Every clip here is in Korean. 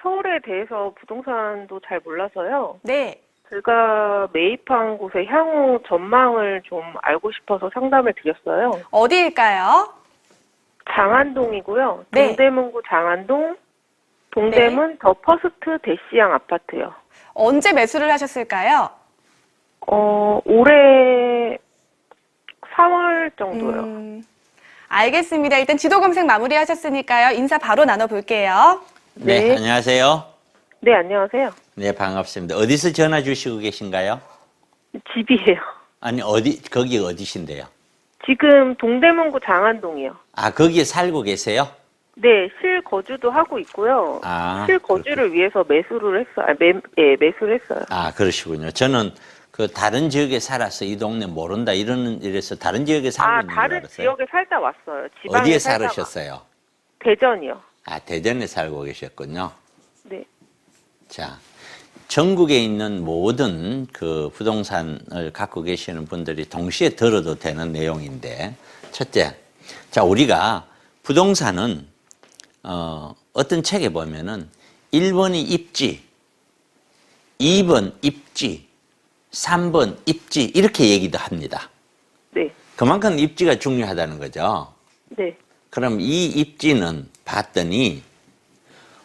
서울에 대해서 부동산도 잘 몰라서요. 네. 제가 매입한 곳의 향후 전망을 좀 알고 싶어서 상담을 드렸어요. 어디일까요? 장안동이고요. 네. 동대문구 장안동, 동대문 더 퍼스트 대시양 아파트요. 언제 매수를 하셨을까요? 올해 4월 정도요. 알겠습니다. 일단 지도 검색 마무리하셨으니까요. 인사 바로 나눠볼게요. 네, 네. 안녕하세요. 네, 안녕하세요. 네, 반갑습니다. 어디서 전화 주시고 계신가요? 집이에요. 아니, 거기 어디신데요? 지금 동대문구 장안동이요. 아, 거기에 살고 계세요? 네, 실거주도 하고 있고요. 아, 실거주를 위해서 매수를 했어요. 매수를 했어요. 아, 그러시군요. 저는 그 다른 지역에 살아서 이 동네 모른다 이래서 다른 지역에 살고 있는 줄 다른 알았어요. 지역에 살다 왔어요. 지방에 어디에 살다가. 살으셨어요? 대전이요. 아, 대전에 살고 계셨군요. 네. 자, 전국에 있는 모든 그 부동산을 갖고 계시는 분들이 동시에 들어도 되는 내용인데, 첫째, 자, 우리가 부동산은 어떤 책에 보면은 1번이 입지, 2번 입지, 3번 입지 이렇게 얘기도 합니다. 네. 그만큼 입지가 중요하다는 거죠. 네. 그럼 이 입지는 봤더니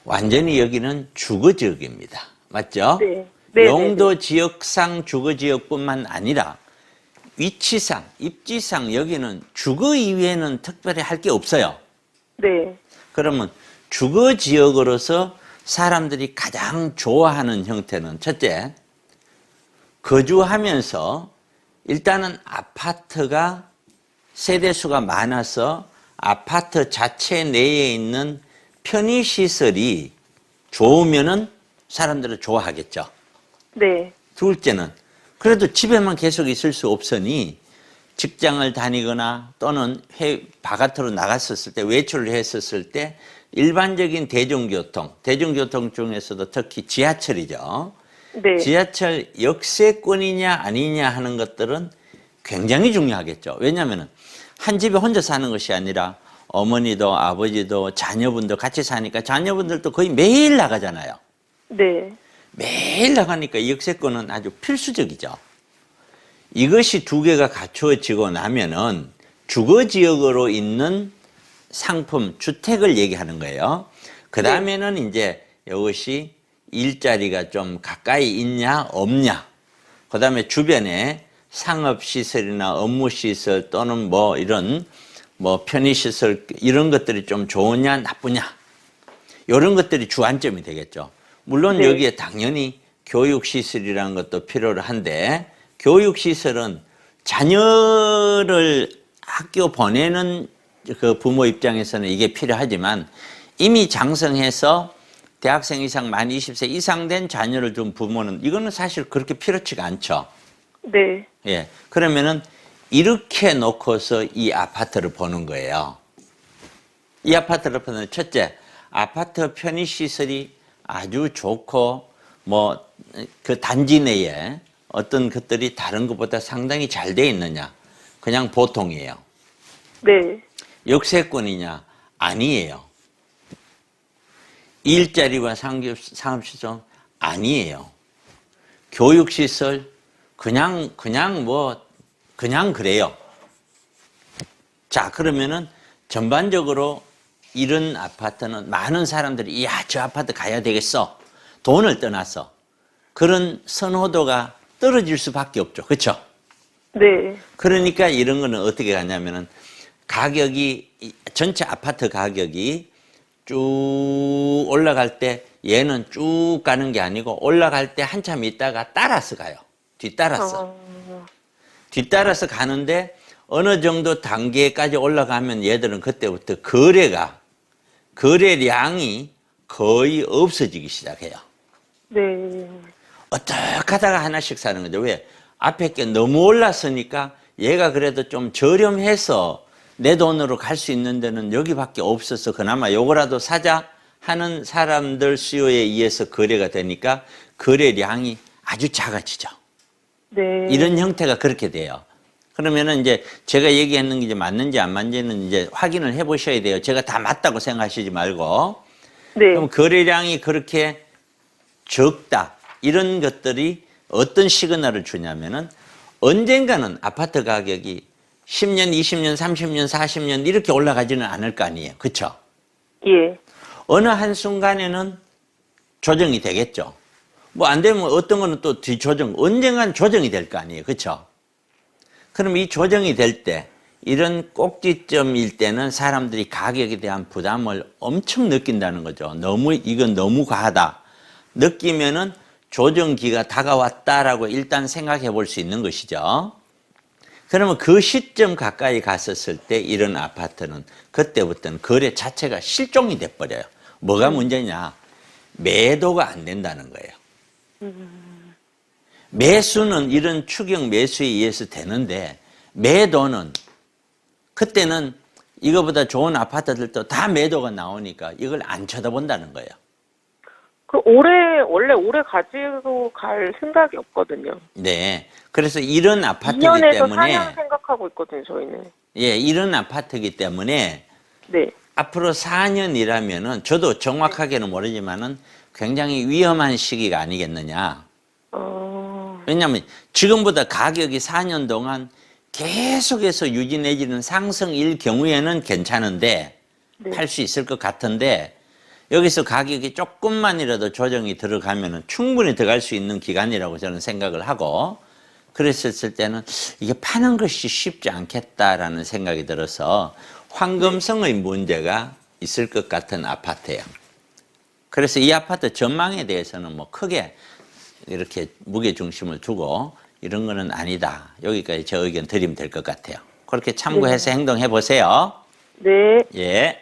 완전히 여기는 주거지역입니다. 맞죠? 네. 네. 용도 지역상 주거지역뿐만 아니라 위치상, 입지상 여기는 주거 이외에는 특별히 할 게 없어요. 네. 그러면 주거지역으로서 사람들이 가장 좋아하는 형태는 첫째, 거주하면서 일단은 아파트가 세대수가 많아서 아파트 자체 내에 있는 편의시설이 좋으면은 사람들은 좋아하겠죠. 네. 둘째는 그래도 집에만 계속 있을 수 없으니 직장을 다니거나 또는 바깥으로 나갔었을 때 외출을 했었을 때 일반적인 대중교통 중에서도 특히 지하철이죠. 네. 지하철 역세권이냐 아니냐 하는 것들은 굉장히 중요하겠죠. 왜냐하면 한 집에 혼자 사는 것이 아니라 어머니도 아버지도 자녀분도 같이 사니까 자녀분들도 거의 매일 나가잖아요. 네. 매일 나가니까 이 역세권은 아주 필수적이죠. 이것이 두 개가 갖추어지고 나면은 주거지역으로 있는 상품, 주택을 얘기하는 거예요. 그 다음에는 이제 이것이 일자리가 좀 가까이 있냐, 없냐. 그 다음에 주변에 상업시설이나 업무시설 또는 뭐 이런 뭐 편의시설 이런 것들이 좀 좋으냐, 나쁘냐. 이런 것들이 주안점이 되겠죠. 물론 네. 여기에 당연히 교육시설이라는 것도 필요로 한데 교육시설은 자녀를 학교 보내는 그 부모 입장에서는 이게 필요하지만 이미 장성해서 대학생 이상 만 20세 이상 된 자녀를 둔 부모는 이거는 사실 그렇게 필요치가 않죠. 네. 예. 그러면은 이렇게 놓고서 이 아파트를 보는 거예요. 이 아파트를 보는 첫째, 아파트 편의시설이 아주 좋고 뭐 그 단지 내에 어떤 것들이 다른 것보다 상당히 잘 돼 있느냐? 그냥 보통이에요. 네. 역세권이냐? 아니에요. 일자리와 상업시설 아니에요. 교육시설 그냥 그래요. 자, 그러면은 전반적으로 이런 아파트는 많은 사람들이 야, 저 아파트 가야 되겠어. 돈을 떠나서 그런 선호도가 떨어질 수밖에 없죠. 그렇죠? 네. 그러니까 이런 거는 어떻게 가냐면은 가격이 전체 아파트 가격이 쭉 올라갈 때 얘는 쭉 가는 게 아니고 올라갈 때 한참 있다가 따라서 가요. 뒤따라서. 뒤따라서 가는데 어느 정도 단계까지 올라가면 얘들은 그때부터 거래량이 거의 없어지기 시작해요. 네. 어떻게 하다가 하나씩 사는 거죠. 왜? 앞에 게 너무 올랐으니까 얘가 그래도 좀 저렴해서 내 돈으로 갈 수 있는 데는 여기밖에 없어서 그나마 요거라도 사자 하는 사람들 수요에 의해서 거래가 되니까 거래량이 아주 작아지죠. 네. 이런 형태가 그렇게 돼요. 그러면은 이제 제가 얘기했는 게 이제 맞는지 안 맞는지는 이제 확인을 해 보셔야 돼요. 제가 다 맞다고 생각하시지 말고. 네. 그럼 거래량이 그렇게 적다. 이런 것들이 어떤 시그널을 주냐면은 언젠가는 아파트 가격이 10년, 20년, 30년, 40년 이렇게 올라가지는 않을 거 아니에요. 그렇죠? 예. 어느 한순간에는 조정이 되겠죠. 뭐 안 되면 어떤 거는 또 뒤조정, 언젠간 조정이 될 거 아니에요. 그렇죠? 그럼 이 조정이 될 때 이런 꼭지점일 때는 사람들이 가격에 대한 부담을 엄청 느낀다는 거죠. 이건 너무 과하다. 느끼면은 조정기가 다가왔다라고 일단 생각해 볼 수 있는 것이죠. 그러면 그 시점 가까이 갔었을 때 이런 아파트는 그때부터는 거래 자체가 실종이 돼버려요. 뭐가 문제냐? 매도가 안 된다는 거예요. 매수는 이런 추격 매수에 의해서 되는데 매도는 그때는 이거보다 좋은 아파트들도 다 매도가 나오니까 이걸 안 쳐다본다는 거예요. 원래 올해 가지고 갈 생각이 없거든요. 네. 그래서 이런 아파트이기 2년에서 때문에 4년 생각하고 있거든요, 저희는. 예, 이런 아파트이기 때문에 네. 앞으로 4년이라면은 저도 정확하게는 모르지만은 굉장히 위험한 시기가 아니겠느냐. 왜냐하면 지금보다 가격이 4년 동안 계속해서 유지 내지는 상승일 경우에는 괜찮은데 네. 팔 수 있을 것 같은데 여기서 가격이 조금만이라도 조정이 들어가면은 충분히 들어갈 수 있는 기간이라고 저는 생각을 하고 그랬을 때는 이게 파는 것이 쉽지 않겠다라는 생각이 들어서 황금성의 문제가 있을 것 같은 아파트예요. 그래서 이 아파트 전망에 대해서는 뭐 크게 이렇게 무게중심을 두고 이런 거는 아니다. 여기까지 제 의견 드리면 될 것 같아요. 그렇게 참고해서 행동해 보세요. 네. 예.